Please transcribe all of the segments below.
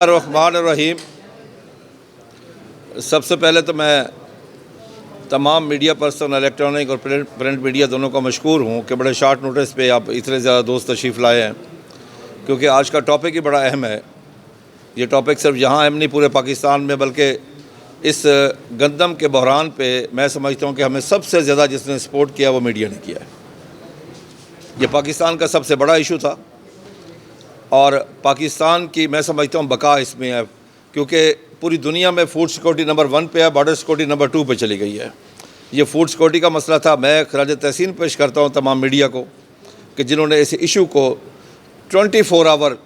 रहमान। सबसे पहले तो मैं तमाम मीडिया पर्सन, इलेक्ट्रॉनिक और प्रिंट मीडिया दोनों का मशकूर हूँ कि बड़े शार्ट नोटिस पे आप इतने ज़्यादा दोस्त तशरीफ़ लाए हैं, क्योंकि आज का टॉपिक ही बड़ा अहम है। ये टॉपिक सिर्फ यहाँ अहम नहीं, पूरे पाकिस्तान में, बल्कि इस गंदम के बहरान पे मैं समझता हूँ कि हमें सबसे ज़्यादा जिसने सपोर्ट किया वो मीडिया ने किया है। ये पाकिस्तान का सबसे बड़ा इशू था और पाकिस्तान की मैं समझता हूँ बका इसमें है, क्योंकि पूरी दुनिया में फूड सिक्योरिटी नंबर 1 पे है, बॉर्डर सिक्योरिटी नंबर 2 पे चली गई है। ये फूड सिक्योरिटी का मसला था। मैं खराज तहसीन पेश करता हूँ तमाम मीडिया को कि जिन्होंने इस इशू को 24 आवर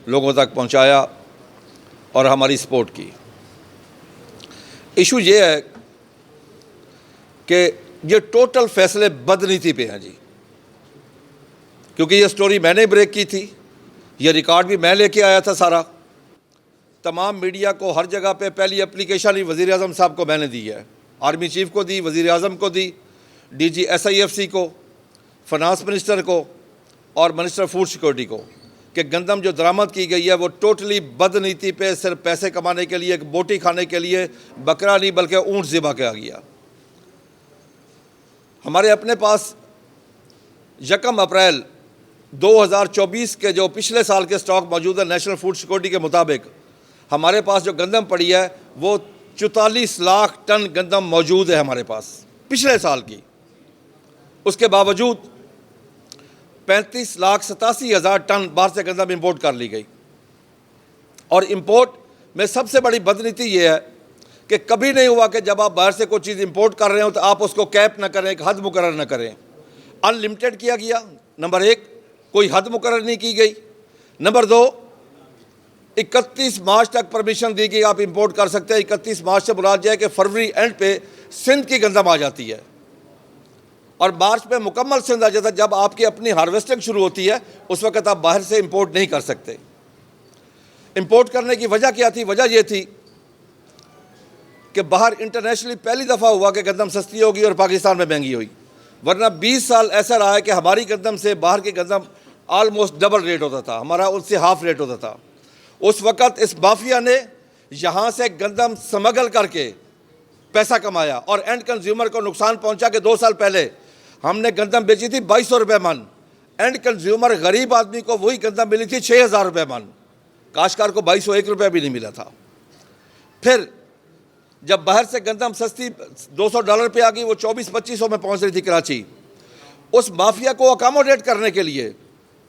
लोगों तक पहुँचाया और हमारी सपोर्ट की। इशू ये है कि ये टोटल फैसले बदनीति पे हैं जी, क्योंकि ये स्टोरी मैंने ब्रेक की थी, ये रिकॉर्ड भी मैं लेके आया था सारा। तमाम मीडिया को हर जगह पे पहली एप्लीकेशन ही वज़ीर आज़म साहब को मैंने दी है, आर्मी चीफ़ को दी, वज़ीर आज़म को दी, DG SIFC को, फाइनेंस मिनिस्टर को और मिनिस्टर फूड सिक्योरिटी को, कि गंदम जो दरामद की गई है वो टोटली बदनीति पे, सिर्फ पैसे कमाने के लिए, बोटी खाने के लिए, बकरा नहीं बल्कि ऊँट ज़िबा किया गया। हमारे अपने पास 1 अप्रैल 2024 के जो पिछले साल के स्टॉक मौजूद है, नेशनल फूड सिक्योरिटी के मुताबिक हमारे पास जो गंदम पड़ी है वो 44 लाख टन गंदम मौजूद है हमारे पास पिछले साल की। उसके बावजूद 35,87,000 टन बाहर से गंदम इंपोर्ट कर ली गई। और इंपोर्ट में सबसे बड़ी बदनीति ये है कि कभी नहीं हुआ कि जब आप बाहर से कोई चीज़ इंपोर्ट कर रहे हो तो आप उसको कैप ना करें, एक हद मुकर्रर ना करें। अनलिमिटेड किया गया, नंबर 1, कोई हद मुकर्रर नहीं की गई। नंबर 2, 31 मार्च तक परमिशन दी गई, आप इंपोर्ट कर सकते हैं। 31 मार्च से मुराद है कि फरवरी एंड पे सिंध की गंदम आ जाती है और मार्च पे मुकम्मल सिंध आ जाता है। जब आपकी अपनी हार्वेस्टिंग शुरू होती है उस वक्त आप बाहर से इंपोर्ट नहीं कर सकते। इंपोर्ट करने की वजह क्या थी? वजह यह थी कि बाहर इंटरनेशनली पहली दफ़ा हुआ कि गंदम सस्ती होगी और पाकिस्तान में महंगी हुई, वरना 20 साल ऐसा रहा है कि हमारी गंदम से बाहर की गंदम आलमोस्ट डबल रेट होता था, हमारा उससे हाफ रेट होता था। उस वक़्त इस माफिया ने यहाँ से गंदम स्मगल करके पैसा कमाया और एंड कंज्यूमर को नुकसान पहुँचा कि 2 साल पहले हमने गंदम बेची थी 2200 रुपये मन, एंड कंज्यूमर गरीब आदमी को वही गंदम मिली थी 6000 रुपये मन, काश्तकार को 2201 रुपये भी नहीं मिला था। फिर जब बाहर से गंदम सस्ती $200 पे आ गई, वो 2400-2500 में पहुँच रही थी कराची। उस माफिया को अकोमोडेट करने के लिए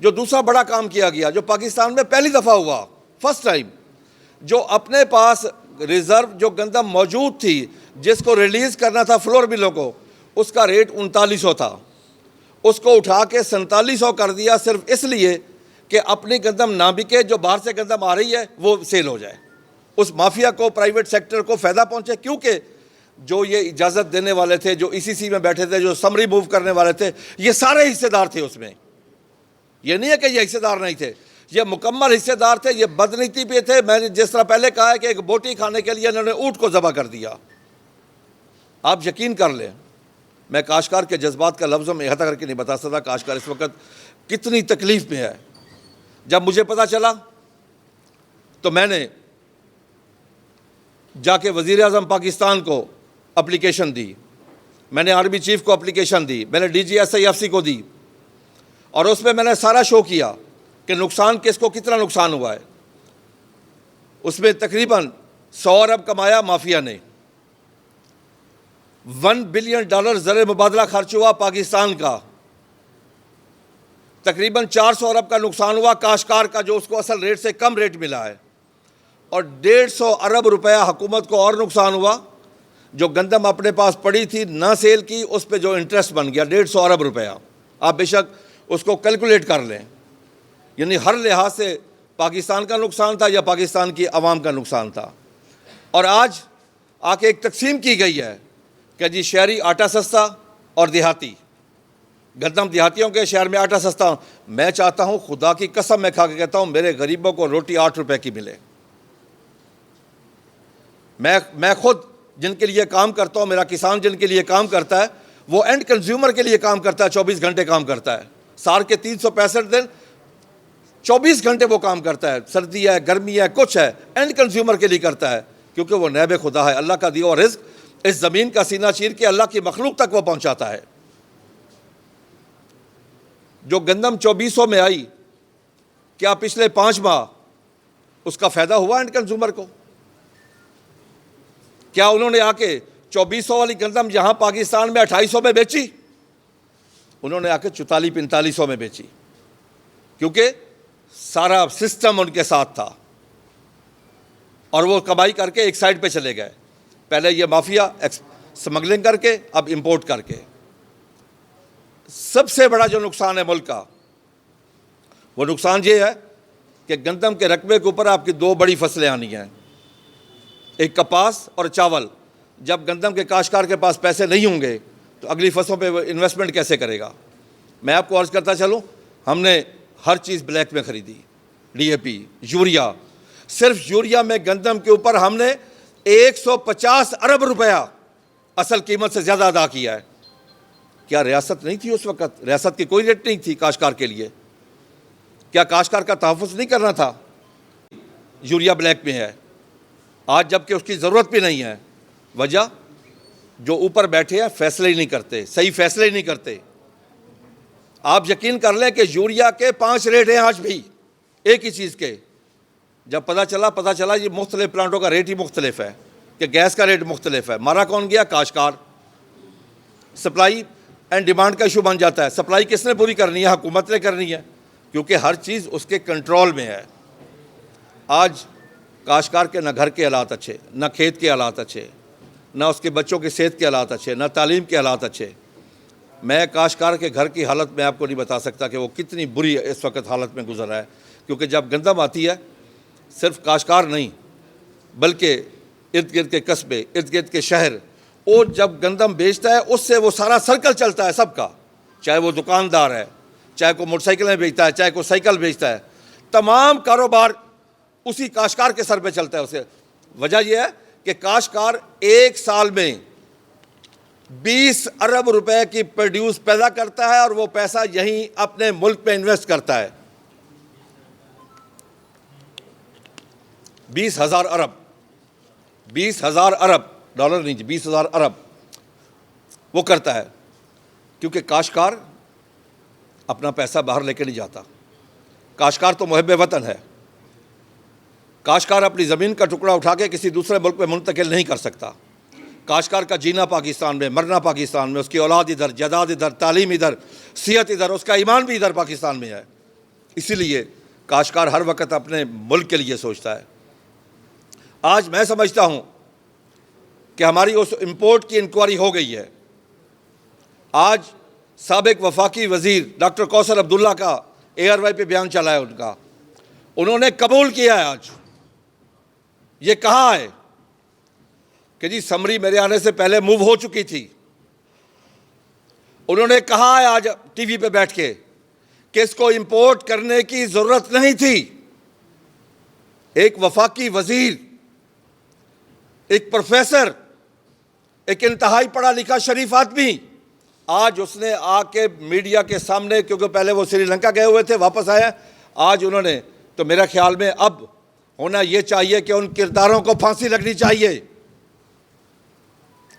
जो दूसरा बड़ा काम किया गया, जो पाकिस्तान में पहली दफ़ा हुआ, फर्स्ट टाइम, जो अपने पास रिज़र्व जो गंदम मौजूद थी जिसको रिलीज़ करना था फ्लोर मिलों को, उसका रेट 3900 था, उसको उठा के 4700 कर दिया, सिर्फ इसलिए कि अपनी गंदम ना बिके, जो बाहर से गंदम आ रही है वो सेल हो जाए। उस माफिया को, प्राइवेट सेक्टर को फ़ायदा पहुँचे, क्योंकि जो ये इजाज़त देने वाले थे, जो ECC में बैठे थे, जो समरी मूव करने वाले थे, ये सारे हिस्सेदार थे उसमें। ये नहीं है कि ये हिस्सेदार नहीं थे, ये मुकम्मल हिस्सेदार थे। ये बदनीति पे थे। मैंने जिस तरह पहले कहा है कि एक बोटी खाने के लिए इन्होंने ऊँट को ज़बह कर दिया। आप यकीन कर लें, मैं काश्तकार के जज्बात का लफ्ज़ों में अहाता करके नहीं बता सकता काश्तकार इस वक्त कितनी तकलीफ़ में है। जब मुझे पता चला तो मैंने जाके वज़ीर आज़म पाकिस्तान को एप्लीकेशन दी, मैंने आर्मी चीफ़ को एप्लीकेशन दी, मैंने DG SIFC को दी, और उसमें मैंने सारा शो किया कि नुकसान किसको कितना नुकसान हुआ है। उसमें तकरीबन 100 अरब कमाया माफिया ने, $1 बिलियन ज़र मुबादला खर्च हुआ पाकिस्तान का, तकरीबन 400 अरब का नुकसान हुआ काश्तकार का, जो उसको असल रेट से कम रेट मिला है, और 150 अरब रुपया हुकूमत को और नुकसान हुआ। जो गंदम अपने पास पड़ी थी ना सेल की, उस पर जो इंटरेस्ट बन गया 150 अरब रुपया। आप बेशक उसको कैलकुलेट कर लें, यानी हर लिहाज से पाकिस्तान का नुकसान था या पाकिस्तान की आवाम का नुकसान था। और आज आके एक तकसीम की गई है कि जी शहरी आटा सस्ता और देहाती, गंदम देहातियों के, शहर में आटा सस्ता। मैं चाहता हूँ, खुदा की कसम मैं खा के कहता हूँ, मेरे गरीबों को रोटी 8 रुपए की मिले। मैं खुद जिनके लिए काम करता हूँ, मेरा किसान जिनके लिए काम करता है, वो एंड कंज्यूमर के लिए काम करता है, 24 घंटे काम करता है, साल के 365 दिन 24 घंटे वो काम करता है, सर्दी है, गर्मी है, कुछ है, एंड कंज्यूमर के लिए करता है, क्योंकि वो नैब खुदा है। अल्लाह का दिया हुआ रिज़्क़ इस ज़मीन का सीना चीर के अल्लाह की मखलूक तक वो पहुंचाता है। जो गंदम 2400 में आई, क्या पिछले 5 माह उसका फ़ायदा हुआ एंड कंज्यूमर को? क्या उन्होंने आके 2400 वाली गंदम जहां पाकिस्तान में 2800 में बेची, उन्होंने आके 4400-4500 में बेची, क्योंकि सारा सिस्टम उनके साथ था और वो कमाई करके एक साइड पे चले गए। पहले ये माफिया स्मगलिंग करके, अब इंपोर्ट करके। सबसे बड़ा जो नुकसान है मुल्क का, वो नुकसान ये है कि गंदम के रकबे के ऊपर आपकी 2 बड़ी फसलें आनी हैं, एक कपास और चावल। जब गंदम के काश्तकार के पास पैसे नहीं होंगे तो अगली फसलों पे वो इन्वेस्टमेंट कैसे करेगा? मैं आपको अर्ज़ करता चलूँ, हमने हर चीज़ ब्लैक में ख़रीदी, DAP, यूरिया। सिर्फ यूरिया में गंदम के ऊपर हमने 150 अरब रुपया असल कीमत से ज़्यादा अदा किया है। क्या रियासत नहीं थी उस वक़्त? रियासत की कोई रेट नहीं थी काश्तकार के लिए? क्या काश्तकार का तहफ़्फ़ुज़ नहीं करना था? यूरिया ब्लैक में है आज, जबकि उसकी ज़रूरत भी नहीं है। वजह, जो ऊपर बैठे हैं फैसले ही नहीं करते, सही फैसले ही नहीं करते। आप यकीन कर लें कि यूरिया के 5 रेट हैं आज भी एक ही चीज़ के। जब पता चला ये मुख्तलिफ प्लांटों का रेट ही मुख्तलिफ है, कि गैस का रेट मुख्तलिफ है। मारा कौन गया? काश्तकार। सप्लाई एंड डिमांड का इशू बन जाता है। सप्लाई किसने पूरी करनी है? हुकूमत ने करनी है, क्योंकि हर चीज़ उसके कंट्रोल में है। आज काश्तकार के ना घर के हालात अच्छे, ना खेत के हालात अच्छे, ना उसके बच्चों की सेहत के हालात अच्छे, ना तालीम के हालात अच्छे। मैं काश्तकार के घर की हालत में आपको नहीं बता सकता कि वो कितनी बुरी इस वक्त हालत में गुजर रहा है, क्योंकि जब गंदम आती है सिर्फ काश्तकार नहीं, बल्कि इर्द गिर्द के कस्बे, इर्द गिर्द के शहर, और जब गंदम बेचता है उससे वो सारा सर्कल चलता है सबका, चाहे वो दुकानदार है, चाहे कोई मोटरसाइकिलें बेचता है, चाहे कोई साइकिल बेचता है, तमाम कारोबार उसी काश्तकार के सर पे चलता है उसे। वजह यह है कि काश्तकार एक साल में 20 अरब रुपए की प्रोड्यूस पैदा करता है और वो पैसा यहीं अपने मुल्क में इन्वेस्ट करता है। 20,000 अरब, 20,000 अरब डॉलर नहीं, 20,000 अरब वो करता है, क्योंकि काश्तकार अपना पैसा बाहर लेके नहीं जाता। काश्तकार तो मुहब्बे वतन है। काश्तकार अपनी ज़मीन का टुकड़ा उठा के किसी दूसरे मुल्क में मुंतकिल नहीं कर सकता। काश्तकार का जीना पाकिस्तान में, मरना पाकिस्तान में, उसकी औलाद इधर, जायदाद इधर, तालीम इधर, सेहत इधर, उसका ईमान भी इधर पाकिस्तान में है। इसीलिए काश्तकार हर वक्त अपने मुल्क के लिए सोचता है। आज मैं समझता हूँ कि हमारी उस इम्पोर्ट की इंक्वायरी हो गई है। आज साबिक वफाकी वज़ीर डॉक्टर कौसर अब्दुल्ला का ARY पे बयान चला है उनका, उन्होंने कबूल किया है, आज ये कहा है कि जी समरी मेरे आने से पहले मूव हो चुकी थी। उन्होंने कहा है आज टीवी पे बैठ के कि इसको इंपोर्ट करने की ज़रूरत नहीं थी। एक वफाकी वज़ीर, एक प्रोफेसर, एक इंतहाई पढ़ा लिखा शरीफ आदमी, आज उसने आके मीडिया के सामने, क्योंकि पहले वो श्रीलंका गए हुए थे, वापस आए, आज उन्होंने, तो मेरा ख्याल में अब होना ये चाहिए कि उन किरदारों को फांसी लगनी चाहिए,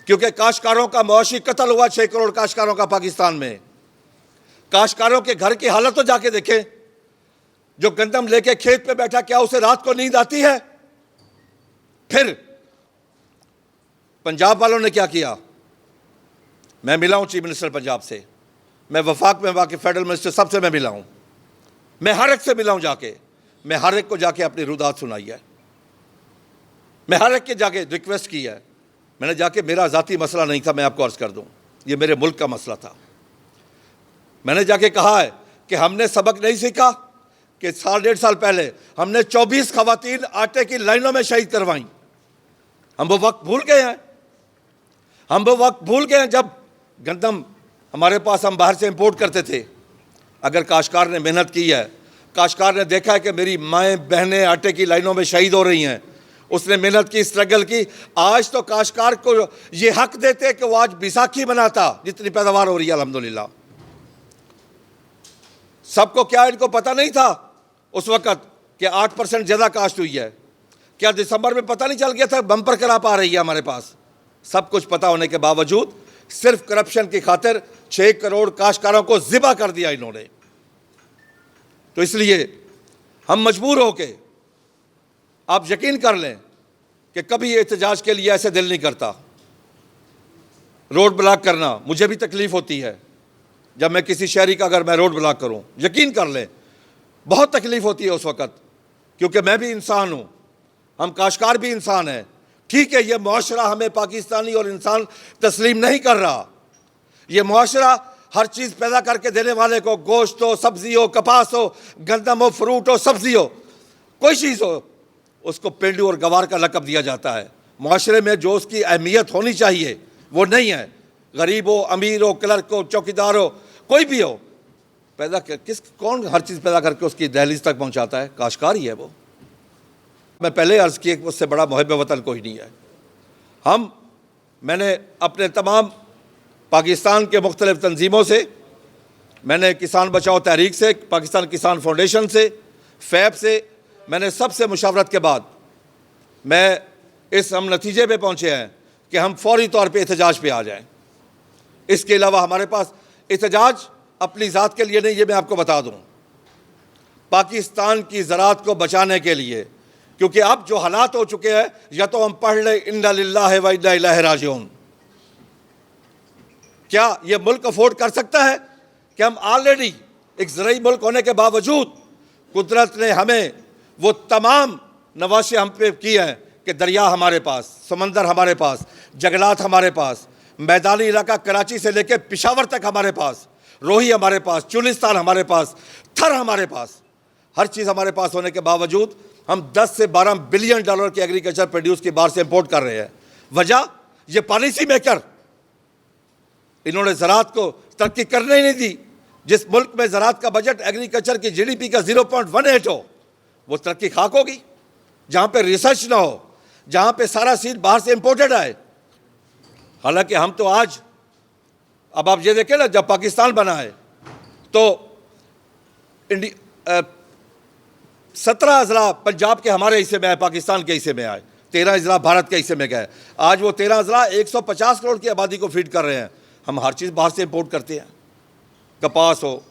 क्योंकि काश्तकारों का मुआशी कत्ल हुआ 6 करोड़ काश्तकारों का पाकिस्तान में। काश्तकारों के घर की हालत तो जाके देखें। जो गंदम लेके खेत पे बैठा, क्या उसे रात को नींद आती है? फिर पंजाब वालों ने क्या किया? मैं मिला हूं चीफ मिनिस्टर पंजाब से, मैं वफाक में वाकई फेडरल मिनिस्टर सबसे मैं मिला हूं, मैं हर एक से मिला हूं जाके, मैं हर एक को जाके अपनी रुदात सुनाई है, मैं हर एक के जाके रिक्वेस्ट की है। मैंने जाके, मेरा ज़ाती मसला नहीं था, मैं आपको अर्ज़ कर दूं, ये मेरे मुल्क का मसला था। मैंने जाके कहा है कि हमने सबक नहीं सीखा कि 1.5 साल पहले हमने 24 खवातीन आटे की लाइनों में शहीद करवाई। हम वो वक्त भूल गए हैं, हम वो वक्त भूल गए हैं जब गंदम हमारे पास हम बाहर से इंपोर्ट करते थे। अगर काश्तकार ने मेहनत की है, काश्तकार ने देखा है कि मेरी माएँ बहनें आटे की लाइनों में शहीद हो रही हैं, उसने मेहनत की, स्ट्रगल की, आज तो काश्तकार को ये हक देते कि वो आज बैसाखी मनाता जितनी पैदावार हो रही है अल्हम्दुलिल्लाह। सबको क्या इनको पता नहीं था उस वक़्त कि 8% ज़्यादा काश्त हुई है। क्या दिसंबर में पता नहीं चल गया था बम्पर क्रॉप आ रही है हमारे पास? सब कुछ पता होने के बावजूद सिर्फ करप्शन की खातिर 6 करोड़ काश्तकारों को ज़िबा कर दिया इन्होंने। तो इसलिए हम मजबूर होके, आप यकीन कर लें कि कभी एहतजाज के लिए ऐसे दिल नहीं करता। रोड ब्लॉक करना मुझे भी तकलीफ़ होती है। जब मैं किसी शहरी का अगर मैं रोड ब्लॉक करूं, यकीन कर लें बहुत तकलीफ़ होती है उस वक़्त, क्योंकि मैं भी इंसान हूं, हम काश्तकार भी इंसान हैं। ठीक है, ये मुआशरा हमें पाकिस्तानी और इंसान तस्लीम नहीं कर रहा। ये मुआशरा हर चीज़ पैदा करके देने वाले को, गोश्त हो, सब्ज़ी हो, कपास हो, गंदम हो, फ्रूट हो, सब्ज़ी हो, कोई चीज़ हो, उसको पेंडू और गवार का लक़ब दिया जाता है। मुआशरे में जो उसकी अहमियत होनी चाहिए वो नहीं है। गरीब हो, अमीर हो, क्लर्क हो, चौकीदार हो, कोई भी हो, कौन हर चीज़ पैदा करके उसकी दहलीज तक पहुँचाता है? काश्तकार ही है वो। मैं पहले अर्ज़ किया कि उससे बड़ा मुहिब वतन कोई नहीं है। मैंने अपने तमाम पाकिस्तान के मुख्तलिफ़ तंजीमों से, मैंने किसान बचाओ तहरीक से, पाकिस्तान किसान फाउंडेशन से, फैब से, मैंने सबसे मुशावरत के बाद हम नतीजे पे पहुँचे हैं कि हम फौरी तौर पे एहतजाज पे आ जाएं। इसके अलावा हमारे पास एहतजाज अपनी ज़ात के लिए नहीं, ये मैं आपको बता दूँ, पाकिस्तान की ज़राअत को बचाने के लिए। क्योंकि अब जो हालात हो चुके हैं, या तो हम पढ़ लें इन्ना लिल्लाहि व इन्ना इलैहि राजिऊन। क्या ये मुल्क अफोर्ड कर सकता है कि हम ऑलरेडी एक ज़राई मुल्क होने के बावजूद कुदरत ने हमें वो तमाम नवाशे हम पे किए हैं कि दरिया हमारे पास, समंदर हमारे पास, जंगलात हमारे पास, मैदानी इलाका कराची से लेकर पेशावर तक हमारे पास, रोही हमारे पास, चुलिस्तान हमारे पास, थर हमारे पास, हर चीज़ हमारे पास होने के बावजूद हम 10 से 12 बिलियन डॉलर की एग्रीकल्चर प्रोड्यूस की बाहर से इंपोर्ट कर रहे हैं। वजह, ये पॉलिसी मेकर, इन्होंने ज़राअत को तरक्की करने ही नहीं दी। जिस मुल्क में ज़राअत का बजट एग्रीकल्चर की GDP का 0.18 हो, वो तरक्की खाक होगी। जहाँ पे रिसर्च ना हो, जहाँ पे सारा सीड बाहर से इंपोर्टेड आए। हालांकि हम तो आज, अब आप ये देखें ना, जब पाकिस्तान बना है तो 17 अजला पंजाब के हमारे हिस्से में आए, पाकिस्तान के हिस्से में आए, 13 अजला भारत के हिस्से में गए। आज वो 13 अजला 150 करोड़ की आबादी को फीड कर रहे हैं। हम हर चीज़ बाहर से इंपोर्ट करते हैं, कपास हो,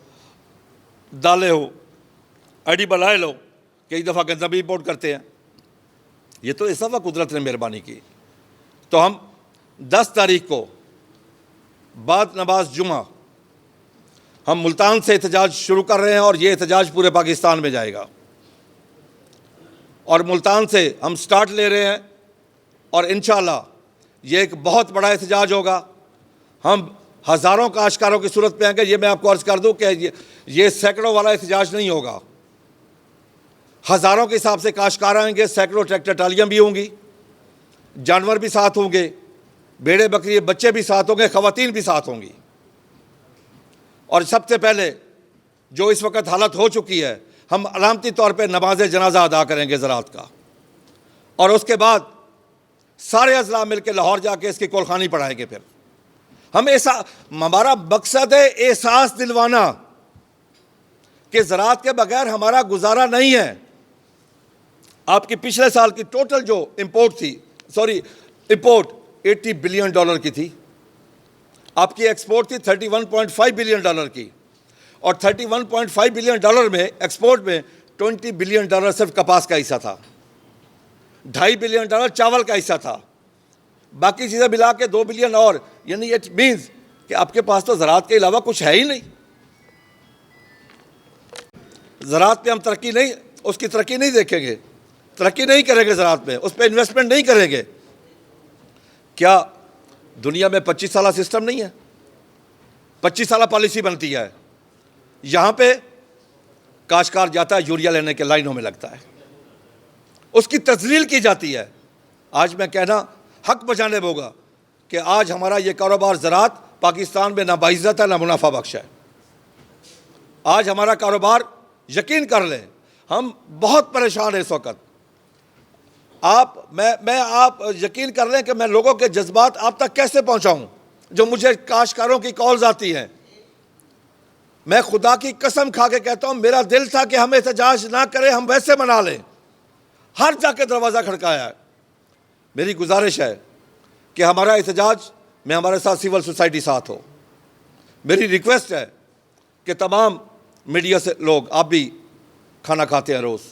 दालें हो, एडिबल ऑयल हो, कई दफ़ा गंदा भी इंपोर्ट करते हैं। ये तो इस दफ़ा कुदरत ने मेहरबानी की। तो हम 10 तारीख को बाद नमाज जुमा हम मुल्तान से एहतजाज शुरू कर रहे हैं, और ये एहतजाज पूरे पाकिस्तान में जाएगा। और मुल्तान से हम स्टार्ट ले रहे हैं, और इंशाअल्लाह ये एक बहुत बड़ा एहतजाज होगा। हम हज़ारों काश्तकारों की सूरत में आएंगे। ये मैं आपको अर्ज़ कर दूं कि ये सैकड़ों वाला एहतजाज नहीं होगा। हज़ारों के हिसाब से काश्तकार आएंगे, सैकड़ों ट्रैक्टर ट्रालियाँ भी होंगी, जानवर भी साथ होंगे, भेड़े बकरी बच्चे भी साथ होंगे, ख़वातीन भी साथ होंगी। और सबसे पहले जो इस वक्त हालत हो चुकी है, हम अलामती तौर पे नमाज जनाजा अदा करेंगे ज़राअत का, और उसके बाद सारे अज़ला मिल के लाहौर जाके इसकी कोलखानी पढ़ाएंगे। फिर हम ऐसा, हमारा मकसद है एहसास दिलवाना कि ज़राअत के बगैर हमारा गुजारा नहीं है। आपकी पिछले साल की टोटल जो इंपोर्ट 80 बिलियन डॉलर की थी, आपकी एक्सपोर्ट थी 31.5 बिलियन डॉलर की, और 31.5 बिलियन डॉलर में एक्सपोर्ट में 20 बिलियन डॉलर सिर्फ कपास का हिस्सा था, 2.5 बिलियन डॉलर चावल का हिस्सा था, बाकी चीज़ें मिला के 2 बिलियन और, यानी इट मीन्स कि आपके पास तो ज़राअत के अलावा कुछ है ही नहीं। ज़राअत पे हम उसकी तरक्की नहीं देखेंगे, तरक्की नहीं करेंगे ज़राअत में, उस पर इन्वेस्टमेंट नहीं करेंगे। क्या दुनिया में 25 साल सिस्टम नहीं है? 25 साल पॉलिसी बनती है। यहाँ पे काश्तकार जाता है, यूरिया लेने के लाइनों में लगता है, उसकी तज़लील की जाती है। आज मैं कहना हक बजाने होगा कि आज हमारा ये कारोबार ज़राअत पाकिस्तान में ना बाइज़्ज़त है ना मुनाफा बख्श है। आज हमारा कारोबार, यकीन कर लें, हम बहुत परेशान हैं इस वक्त। आप यकीन कर लें कि मैं लोगों के जज्बात आप तक कैसे पहुंचाऊं, जो मुझे काश्तकारों की कॉल्स आती हैं। मैं खुदा की कसम खा के कहता हूं, मेरा दिल था कि हम एहतजाज ना करें, हम वैसे मना लें। हर जाके दरवाज़ा खड़काया है। मेरी गुजारिश है कि हमारा एहतजाज में हमारे साथ सिविल सोसाइटी साथ हो। मेरी रिक्वेस्ट है कि तमाम मीडिया से लोग, आप भी खाना खाते हैं रोज़,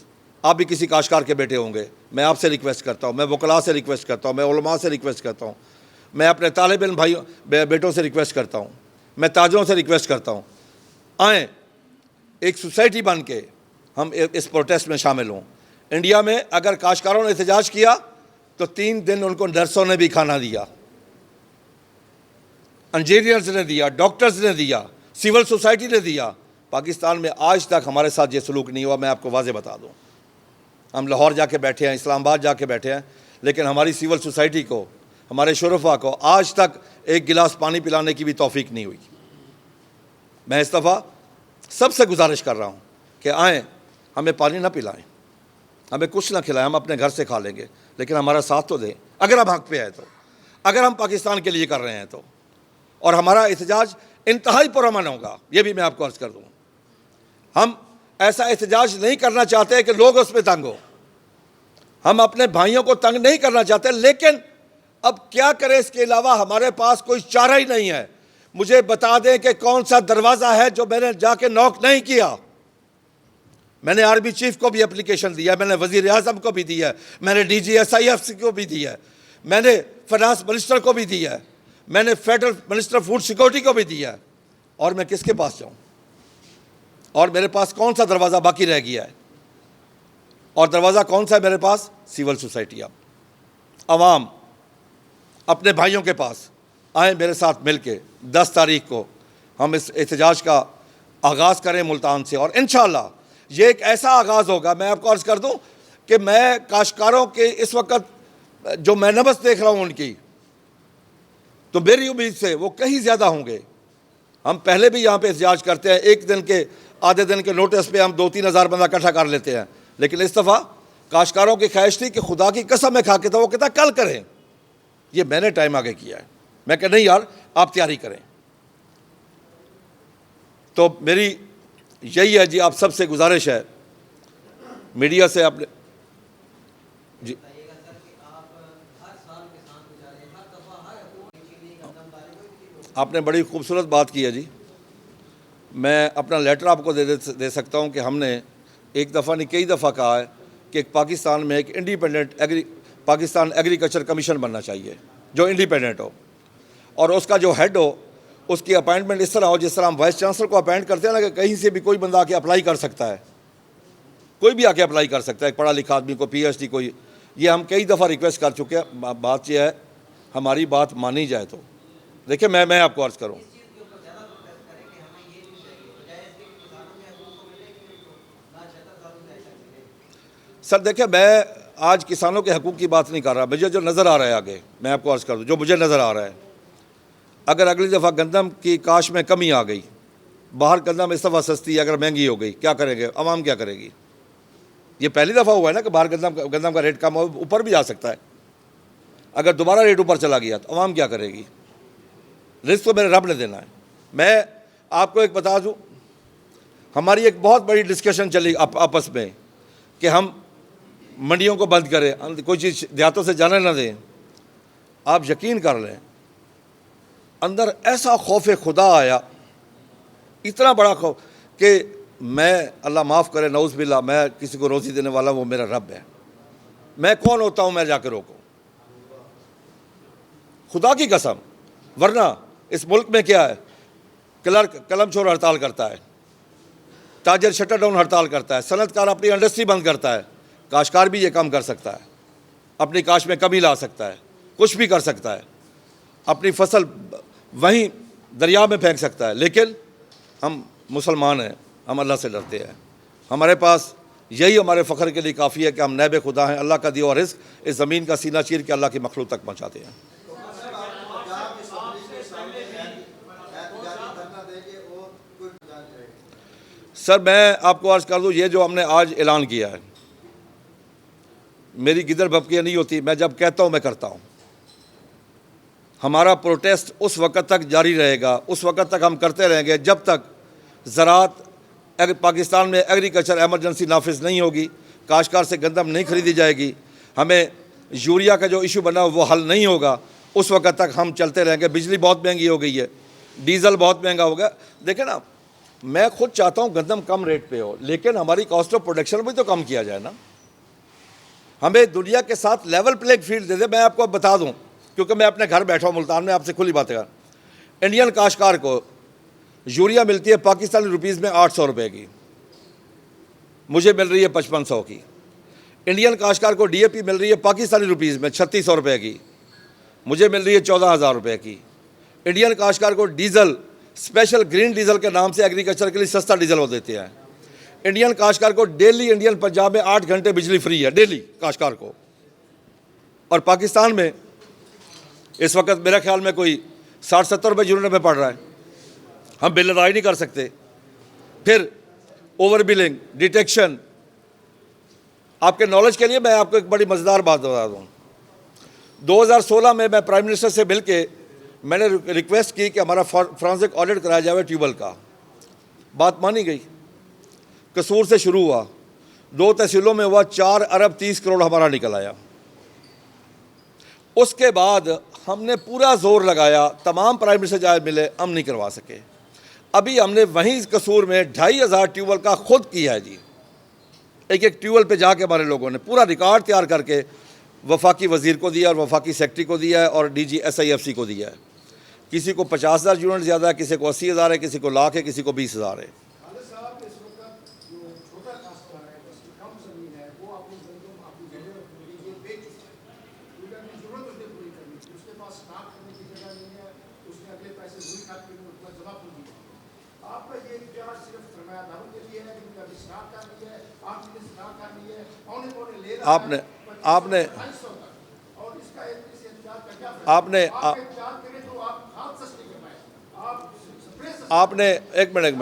आप भी किसी काश्तकार के बेटे होंगे, मैं आपसे रिक्वेस्ट करता हूँ, मैं वकला से रिक्वेस्ट करता हूँ, मैं उलमा से रिक्वेस्ट करता हूँ, मैं अपने तालिब इल्म भाइयों बेटों से रिक्वेस्ट करता हूँ, मैं ताजरों से रिक्वेस्ट करता हूँ, आएँ एक सोसाइटी बन के हम इस प्रोटेस्ट में शामिल हों। इंडिया में अगर काश्तकारों ने एहतजाज किया तो 3 दिन उनको नर्सों ने भी खाना दिया, इंजीनियर्स ने दिया, डॉक्टर्स ने दिया, सिविल सोसाइटी ने दिया। पाकिस्तान में आज तक हमारे साथ ये सलूक नहीं हुआ। मैं आपको वाज़े बता दूँ, हम लाहौर जाके बैठे हैं, इस्लामाबाद जाके बैठे हैं, लेकिन हमारी सिविल सोसाइटी को, हमारे शुरफा को आज तक एक गिलास पानी पिलाने की भी तौफीक नहीं हुई। मैं इस दफ़ा सबसे गुजारिश कर रहा हूँ कि आएँ, हमें पानी ना पिलाएं, हमें कुछ ना खिलाएं, हम अपने घर से खा लेंगे, लेकिन हमारा साथ तो दें अगर हम हक पे हैं तो, अगर हम पाकिस्तान के लिए कर रहे हैं तो। और हमारा एहतजाज इंतहाई पुरअमन होगा, ये भी मैं आपको अर्ज़ कर दूँ। हम ऐसा एहतजाज नहीं करना चाहते कि लोग उस पर तंग हो, हम अपने भाइयों को तंग नहीं करना चाहते, लेकिन अब क्या करें, इसके अलावा हमारे पास कोई चारा ही नहीं है। मुझे बता दें कि कौन सा दरवाज़ा है जो मैंने जाके नॉक नहीं किया। मैंने आर्मी चीफ को भी एप्लीकेशन दिया, मैंने वज़ीर आज़म को भी दिया, मैंने DGSIF को भी दिया, मैंने फाइनेंस मिनिस्टर को भी दिया, मैंने फेडरल मिनिस्टर फूड सिक्योरिटी को भी दिया, और मैं किसके पास जाऊँ? और मेरे पास कौन सा दरवाज़ा बाकी रह गया है? और दरवाज़ा कौन सा है मेरे पास? Civil society. अब अवाम अपने भाइयों के पास आए, मेरे साथ मिल के 10 तारीख को हम इस एहतजाज का आगाज़ करें मुल्तान से, और इंशाअल्लाह ये एक ऐसा आगाज़ होगा। मैं आपको अर्ज़ कर दूं कि मैं काश्तकारों के इस वक्त जो मैं नबज़ देख रहा हूँ उनकी, तो मेरी उम्मीद से वो कहीं ज़्यादा होंगे। हम पहले भी यहाँ पे एहतजाज करते हैं, एक दिन के आधे दिन के नोटिस पे हम 2-3 हज़ार बंदा इकट्ठा कर लेते हैं, लेकिन इस दफ़ा काश्तकारों की ख्वाहिश थी कि खुदा की कसम मैं खा के था, वो कहता कल करें। ये मैंने टाइम आगे किया है, मैं कह नहीं यार आप तैयारी करें। तो मेरी यही है जी, आप सबसे गुजारिश है, मीडिया से आपने जी आपने बड़ी खूबसूरत बात की है जी। मैं अपना लेटर आपको दे सकता हूं कि हमने एक दफ़ा नहीं कई दफ़ा कहा है कि पाकिस्तान में एक इंडिपेंडेंट पाकिस्तान एग्रीकल्चर कमीशन बनना चाहिए जो इंडिपेंडेंट हो, और उसका जो हेड हो उसकी अपॉइंटमेंट इस तरह हो जिस तरह हम वाइस चांसलर को अपॉइंट करते हैं ना, कि कहीं से भी कोई बंदा आके अप्लाई कर सकता है, कोई भी आके अप्लाई कर सकता है, पढ़ा लिखा आदमी को, PhD कोई। ये हम कई दफ़ा रिक्वेस्ट कर चुके हैं। बात यह है हमारी बात मानी जाए तो। देखिए मैं आपको अर्ज़ करूँ, सर देखिए मैं आज किसानों के हकूक़ की बात नहीं कर रहा, मुझे जो नज़र आ रहा है आगे, मैं आपको अर्ज़ कर दूँ जो मुझे नज़र आ रहा है, अगर अगली दफ़ा गंदम की काश में कमी आ गई, बाहर गंदम इस दफ़ा सस्ती है, अगर महंगी हो गई, क्या करेंगे? अवाम क्या करेगी? ये पहली दफ़ा हुआ है ना कि बाहर गंदम का रेट कम हो, ऊपर भी जा सकता है। अगर दोबारा रेट ऊपर चला गया तो अवाम क्या करेगी? रिस्क तो मेरे रब ने देना है। मैं आपको एक बता दूँ, हमारी एक बहुत बड़ी डिस्कशन चली आपस में कि हम मंडियों को बंद करें, कोई चीज़ देहातों से जाने ना दें। आप यकीन कर लें, अंदर ऐसा खौफ खुदा आया, इतना बड़ा खौफ कि मैं, अल्लाह माफ़ करे, नऊज़ बिल्लाह, मैं किसी को रोज़ी देने वाला वो मेरा रब है। मैं कौन होता हूँ मैं जाकर रोकूँ? खुदा की कसम। वरना इस मुल्क में क्या है, क्लर्क कलम छोड़ हड़ताल करता है, ताजर शटर डाउन हड़ताल करता है, सनतकार अपनी इंडस्ट्री बंद करता है, काश्तकार भी ये काम कर सकता है, अपनी काश में कमी ला सकता है, कुछ भी कर सकता है, अपनी फसल वहीं दरिया में फेंक सकता है। लेकिन हम मुसलमान हैं, हम अल्लाह से डरते हैं, हमारे पास यही हमारे फ़ख्र के लिए काफ़ी है कि हम नैब खुदा हैं, अल्लाह का दिया हुआ रिज़्क़ इस ज़मीन का सीना चीर के अल्लाह की मखलूक तक पहुँचाते हैं। सर मैं आपको अर्ज़ कर दूँ, ये जो हमने आज ऐलान किया है, मेरी गिदर भपकियाँ नहीं होती, मैं जब कहता हूँ मैं करता हूँ। हमारा प्रोटेस्ट उस वक़्त तक जारी रहेगा, उस वक़्त तक हम करते रहेंगे जब तक ज़राअत पाकिस्तान में एग्रीकल्चर एमरजेंसी नाफिज नहीं होगी, काश्तकार से गंदम नहीं खरीदी जाएगी, हमें यूरिया का जो इशू बना वो हल नहीं होगा, उस वक्त तक हम चलते रहेंगे। बिजली बहुत महंगी हो गई है, डीज़ल बहुत महंगा हो गया। देखें ना, मैं खुद चाहता हूँ गंदम कम रेट पे हो, लेकिन हमारी कॉस्ट ऑफ प्रोडक्शन भी तो कम किया जाए ना। हमें दुनिया के साथ लेवल प्लेइंग फील्ड दे दे। मैं आपको बता दूँ, क्योंकि मैं अपने घर बैठा हूँ मुल्तान में, आपसे खुली बात कर, इंडियन काश्तकार को यूरिया मिलती है पाकिस्तानी रुपीज़ में 800 रुपये की, मुझे मिल रही है 5500 की। इंडियन काश्तकार को डीएपी मिल रही है पाकिस्तानी रुपीज़ में 3600 रुपये की, मुझे मिल रही है 14,000 रुपये की। इंडियन काश्तकार को डीज़ल स्पेशल ग्रीन डीज़ल के नाम से एग्रीकल्चर के लिए सस्ता डीज़ल वो देते हैं। इंडियन काश्तकार को डेली इंडियन पंजाब में 8 घंटे बिजली फ्री है डेली काश्तकार को, और पाकिस्तान में इस वक्त मेरे ख्याल में कोई 60-70 रुपये यूनिट में पड़ रहा है। हम बिल अदाई नहीं कर सकते। फिर ओवर बिलिंग, डिटेक्शन। आपके नॉलेज के लिए मैं आपको एक बड़ी मज़ेदार बात बता दूँ। 2016 में मैं प्राइम मिनिस्टर से मिल के मैंने रिक्वेस्ट की कि हमारा फॉरेंसिक ऑडिट कराया जाए ट्यूबवेल का। बात मानी गई। कसूर से शुरू हुआ, 2 तहसीलों में हुआ, 4 अरब 30 करोड़ हमारा निकल आया। उसके बाद हमने पूरा जोर लगाया, तमाम प्राइम मिनिस्टर जाए मिले, हम नहीं करवा सके। अभी हमने वहीं कसूर में 2500 ट्यूबवेल का खुद किया है जी। एक एक ट्यूबवेल पे जाके हमारे लोगों ने पूरा रिकॉर्ड तैयार करके वफाकी वज़ीर को दिया और वफाकी सेक्रेटरी को दिया है और DG SIFC को दिया है। किसी को 50,000 यूनिट ज़्यादा है, किसी को 80,000 है, किसी को लाख है, किसी को 20,000 है। आपने आपने आपने आपने एक मिनट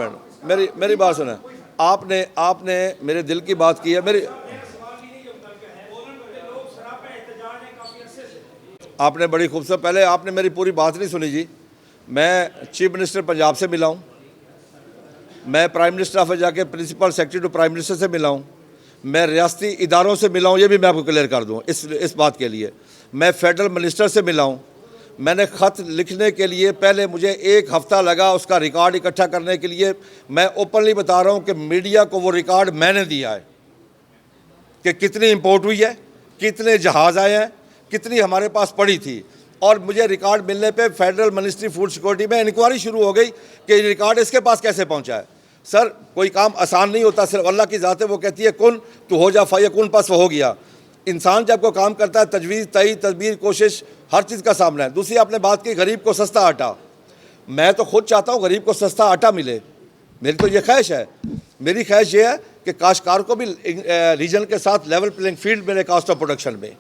मेरी बात सुने। आपने मेरे दिल की बात की है। आपने बड़ी खूबसूरत, पहले आपने मेरी पूरी बात नहीं सुनी जी। मैं चीफ मिनिस्टर पंजाब से मिला हूँ, मैं प्राइम मिनिस्टर ऑफिस जाके principal secretary to prime minister से मिला हूँ, मैं रियासती इदारों से मिला हूँ, ये भी मैं आपको क्लियर कर दूँ इस बात के लिए। मैं फेडरल मिनिस्टर से मिला हूँ। मैंने ख़त लिखने के लिए पहले मुझे 1 हफ़्ता लगा उसका रिकॉर्ड इकट्ठा करने के लिए। मैं ओपनली बता रहा हूँ कि मीडिया को वो रिकॉर्ड मैंने दिया है कि कितनी इंपोर्ट हुई है, कितने जहाज़ आए हैं, कितनी हमारे पास पड़ी थी। और मुझे रिकॉर्ड मिलने पे फेडरल मिनिस्ट्री फूड सिक्योरिटी में इंक्वायरी शुरू हो गई कि रिकॉर्ड इसके पास कैसे पहुंचा है। सर, कोई काम आसान नहीं होता, सिर्फ अल्लाह की ज़ात है, वो कहती है कुन तो हो जा, फयकुन पस हो गया। इंसान जब को काम करता है, तजवीज़, तई, तदबीर, कोशिश, हर चीज़ का सामना है। दूसरी आपने बात की गरीब को सस्ता आटा। मैं तो खुद चाहता हूँ गरीब को सस्ता आटा मिले, मेरी तो ये ख्वाहिश है। मेरी ख्वाहिश ये है कि काश्तकार को भी रीजन के साथ लेवल प्लेइंग फील्ड मिले कॉस्ट ऑफ प्रोडक्शन में।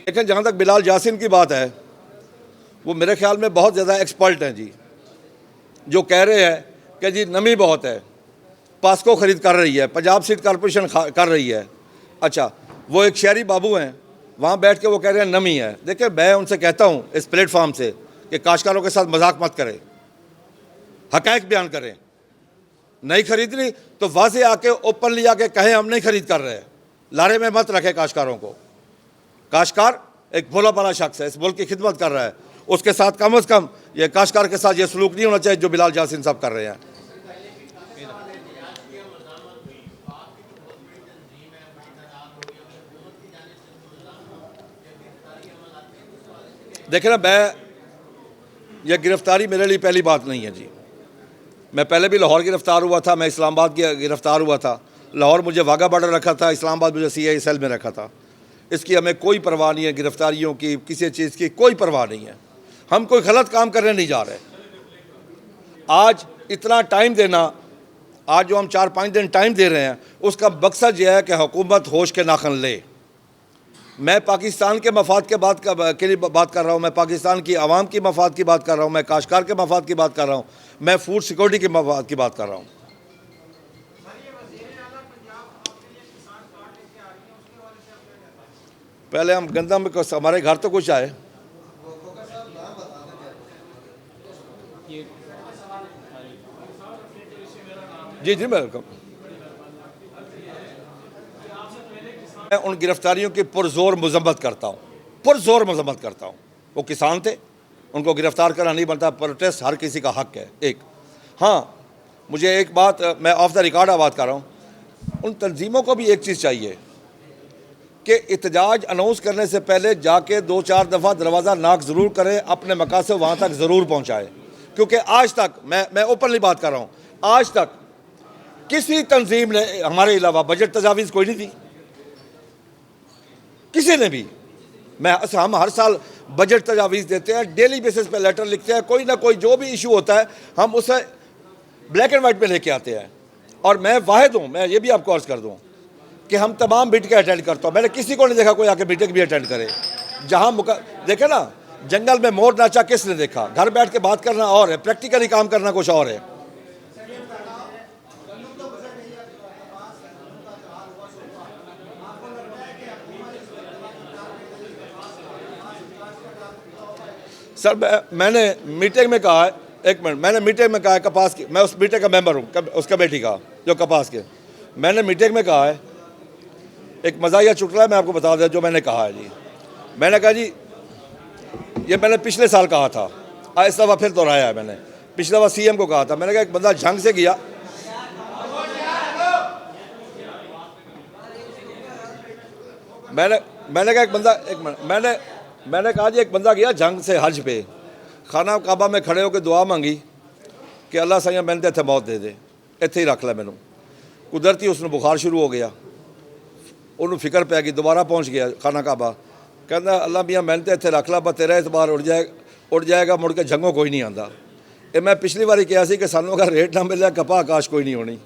लेकिन जहाँ तक बिलाल यासीन की बात है, वो मेरे ख्याल में बहुत ज़्यादा एक्सपर्ट हैं जी, जो कह रहे हैं कि जी नमी बहुत है, पास्को ख़रीद कर रही है, पंजाब सीड कॉरपोरेशन कर रही है। अच्छा, वो एक शहरी बाबू हैं, वहाँ बैठ के वो कह रहे हैं नमी है। देखिए, मैं उनसे कहता हूँ इस प्लेटफॉर्म से कि काश्तकारों के साथ मजाक मत करें, हक़ाइक़ बयान करें। नहीं खरीदनी तो वाज़े आके ओपनली आके कहें हम नहीं खरीद कर रहे, लारे में मत रखें काश्तकारों को। काश्तकार एक भोला भाला शख्स है, इस मुल्क की खिदमत कर रहा है, उसके साथ कम से कम ये काश्तकार के साथ ये सलूक नहीं होना चाहिए जो बिलाल यासीन साहब कर रहे हैं। देखिए ना, ये गिरफ्तारी मेरे लिए पहली बात नहीं है जी। मैं पहले भी लाहौर गिरफ्तार हुआ था, मैं इस्लामाबाद गिरफ्तार हुआ था। लाहौर मुझे वाघा बॉर्डर रखा था, इस्लामाबाद मुझे CI सेल में रखा था। इसकी हमें कोई परवाह नहीं है, गिरफ्तारियों की, किसी चीज़ की कोई परवाह नहीं है। हम कोई गलत काम करने नहीं जा रहे। आज इतना टाइम देना, आज जो हम 4-5 दिन टाइम दे रहे हैं, उसका मकसद यह है कि हुकूमत होश के नाखन ले। मैं पाकिस्तान के मफाद के लिए बात कर रहा हूँ, मैं पाकिस्तान की आवाम की मफाद की बात कर रहा हूँ, मैं काश्तकार के मफाद की बात कर रहा हूँ, मैं फूड सिक्योरिटी के मफाद की बात कर रहा हूँ। पहले हम गंदम को, हमारे घर तो कुछ आए। जी जी वेलकम। मैं उन गिरफ्तारियों की पुरजोर मजम्मत करता हूँ, पुरजोर मजम्मत करता हूँ। वो किसान थे, उनको गिरफ्तार करना नहीं बनता। प्रोटेस्ट हर किसी का हक है। एक हाँ, मुझे एक बात, मैं ऑफ द रिकॉर्ड बात कर रहा हूँ, उन तंजीमों को भी एक चीज़ चाहिए कि एहतजाज अनाउंस करने से पहले जाके 2-4 दफ़ा दरवाज़ा नाक ज़रूर करें, अपने मकासद वहाँ तक ज़रूर पहुँचाएँ। क्योंकि आज तक मैं ओपनली बात कर रहा हूँ, आज तक किसी तंजीम ने हमारे अलावा बजट तजावीज़ कोई नहीं दी, किसी ने भी। हम हर साल बजट तजावीज़ देते हैं, डेली बेसिस पे लेटर लिखते हैं, कोई ना कोई जो भी इशू होता है हम उसे ब्लैक एंड वाइट में लेके आते हैं। और मैं वाहिद हूँ, मैं ये भी आपको अर्ज़ कर दूँ कि हम तमाम मीटिंग अटेंड करता हूँ। मैंने किसी को नहीं देखा कोई आके मीटिंग भी अटेंड करे। जहाँ देखे ना, जंगल में मोर नाचा किसने देखा? घर बैठ के बात करना और है, प्रैक्टिकली काम करना कुछ और है। सर मैंने मीटिंग में कहा है, एक मिनट, मैंने मीटिंग में कहा है कपास की, मैं उस मीटिंग का मेंबर हूँ, उस कमेटी का जो कपास के, मैंने मीटिंग में कहा है, एक मज़ाहिया चुटला है, मैं आपको बता दें जो मैंने कहा है जी। मैंने कहा जी, ये मैंने पिछले साल कहा था, इस दफ़ा फिर दोहराया है मैंने। पिछले दफ़ा सीएम को कहा था, मैंने कहा एक बंदा झंग से गया, मैंने कहा एक बंदा, एक मिनट, मैंने कहा जी एक बंदा गया जंग से हज पे, खाना काबा में खड़े होकर दुआ मांगी कि अल्लाह सही मैंने तो इतने मौत दे दे, इत्थे ही रख लै मैनू। कुदरती उसने बुखार शुरू हो गया, उन्होंने फिक्र पै गई, दोबारा पहुँच गया खाना काबा, कहता अल्लाह मियाँ मैंने तो इतने रख ला, पर तेरा इतबार उड़ जाएगा, मुड़ के जंगों कोई नहीं आता। ये मैं पिछली बारी कहा कि सानू अगर रेट ना मिले कपा आकाश कोई नहीं होनी।